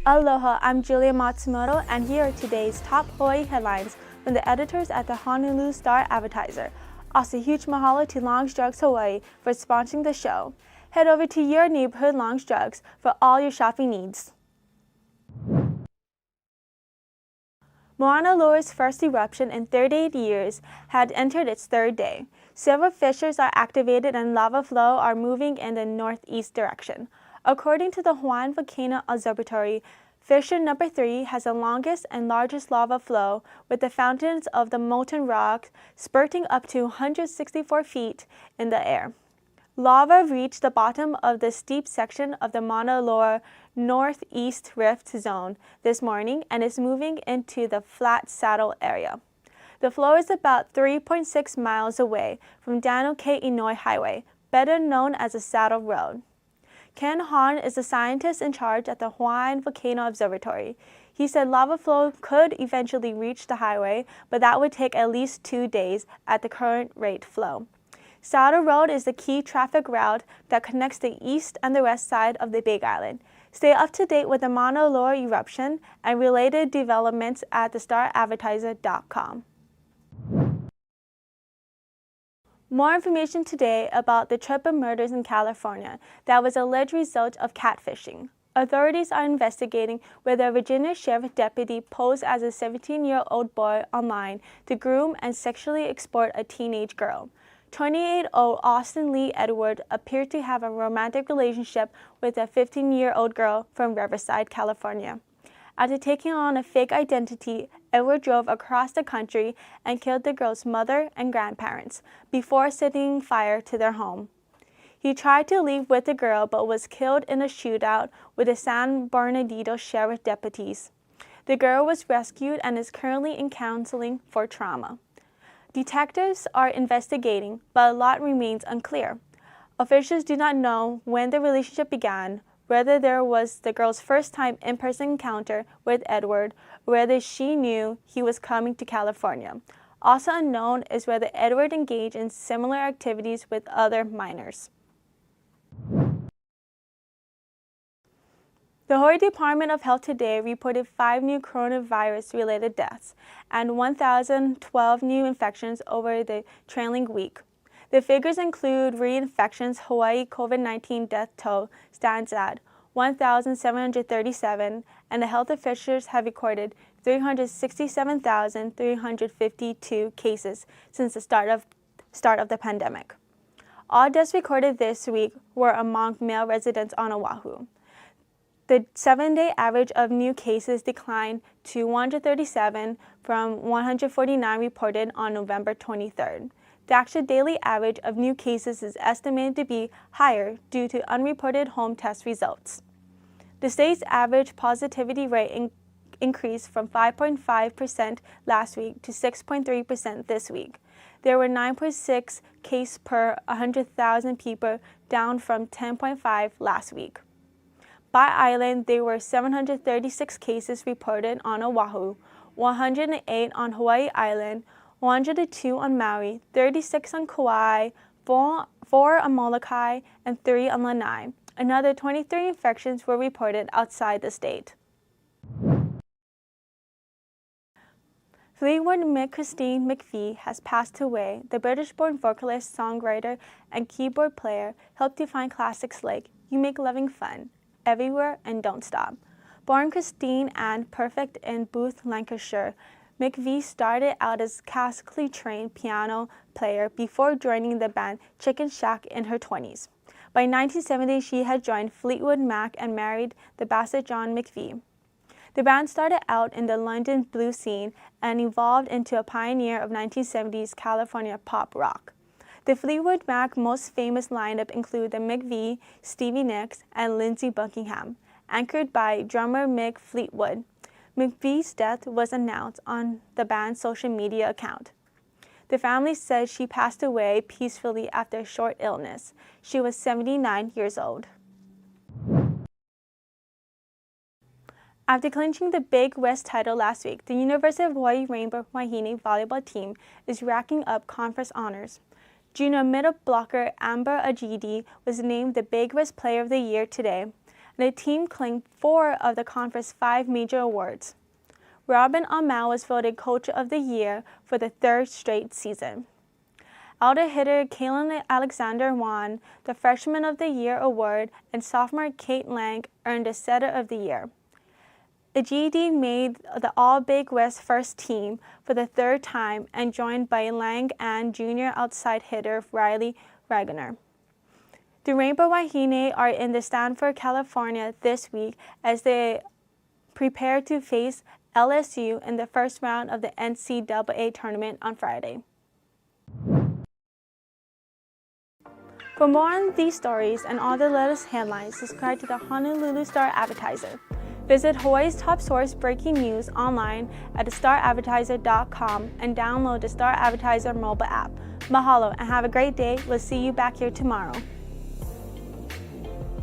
Aloha, I'm Julia Matsumoto, and here are today's top Hawaii headlines from the editors at the Honolulu Star-Advertiser. Also, huge mahalo to Longs Drugs Hawaii for sponsoring the show. Head over to your neighborhood Longs Drugs for all your shopping needs. Mauna Loa's first eruption in 38 years had entered its third day. Several fissures are activated and lava flow are moving in the northeast direction. According to the Hawaiian Volcano Observatory, fissure number 3 has the longest and largest lava flow, with the fountains of the molten rock spurting up to 164 feet in the air. Lava reached the bottom of the steep section of the Mauna Loa northeast rift zone this morning and is moving into the flat saddle area. The flow is about 3.6 miles away from Inouye Highway, better known as the Saddle Road. Ken Hahn is the scientist in charge at the Hawaiian Volcano Observatory. He said lava flow could eventually reach the highway, but that would take at least 2 days at the current rate flow. Saddle Road is the key traffic route that connects the east and the west side of the Big Island. Stay up to date with the Mauna Loa eruption and related developments at thestaradvertiser.com. More information today about the triple murders in California that was alleged result of catfishing. Authorities are investigating whether a Virginia sheriff deputy posed as a 17-year-old boy online to groom and sexually exploit a teenage girl. 28-year-old Austin Lee Edward appeared to have a romantic relationship with a 15-year-old girl from Riverside, California. After taking on a fake identity, Edward drove across the country and killed the girl's mother and grandparents before setting fire to their home. He tried to leave with the girl but was killed in a shootout with the San Bernardino Sheriff deputies. The girl was rescued and is currently in counseling for trauma. Detectives are investigating, but a lot remains unclear. Officials do not know when the relationship began, whether there was the girl's first time in-person encounter with Edward, or whether she knew he was coming to California. Also unknown is whether Edward engaged in similar activities with other minors. The Hawaii Department of Health today reported 5 new coronavirus-related deaths and 1,012 new infections over the trailing week. The figures include reinfections. Hawaii COVID-19 death toll stands at 1,737, and the health officials have recorded 367,352 cases since the start of the pandemic. All deaths recorded this week were among male residents on Oahu. The 7-day average of new cases declined to 137 from 149 reported on November 23rd. The actual daily average of new cases is estimated to be higher due to unreported home test results. The state's average positivity rate increased from 5.5% last week to 6.3% this week. There were 9.6 cases per 100,000 people, down from 10.5 last week. By island, there were 736 cases reported on Oahu, 108 on Hawaii Island, 102 on Maui, 36 on Kauai, 4 on Molokai, and 3 on Lanai. Another 23 infections were reported outside the state. Fleetwood Mac Christine McVie has passed away. The British-born vocalist, songwriter, and keyboard player helped define classics like "You Make Loving Fun," "Everywhere," and "Don't Stop." Born Christine Ann Perfect in Booth, Lancashire, McVie started out as a classically trained piano player before joining the band Chicken Shack in her 20s. By 1970, she had joined Fleetwood Mac and married the bassist John McVie. The band started out in the London blues scene and evolved into a pioneer of 1970s California pop rock. The Fleetwood Mac most famous lineup include the McVie, Stevie Nicks, and Lindsey Buckingham, anchored by drummer Mick Fleetwood. McVie's death was announced on the band's social media account. The family said she passed away peacefully after a short illness. She was 79 years old. After clinching the Big West title last week, the University of Hawaii Rainbow Wahine volleyball team is racking up conference honors. Junior middle blocker Amber Ajidi was named the Big West Player of the Year today. The team claimed 4 of the conference's 5 major awards. Robin Amau was voted Coach of the Year for the 3rd straight season. Outdoor hitter Kaylin Alexander won the Freshman of the Year award, and sophomore Kate Lang earned the Setter of the Year. The GED made the All-Big West first team for the 3rd time and joined by Lang and junior outside hitter Riley Wagner. The Rainbow Wahine are in the Stanford, California this week as they prepare to face LSU in the first round of the NCAA tournament on Friday. For more on these stories and all the latest headlines, subscribe to the Honolulu Star-Advertiser. Visit Hawaii's top source breaking news online at thestaradvertiser.com and download the Star-Advertiser mobile app. Mahalo and have a great day. We'll see you back here tomorrow.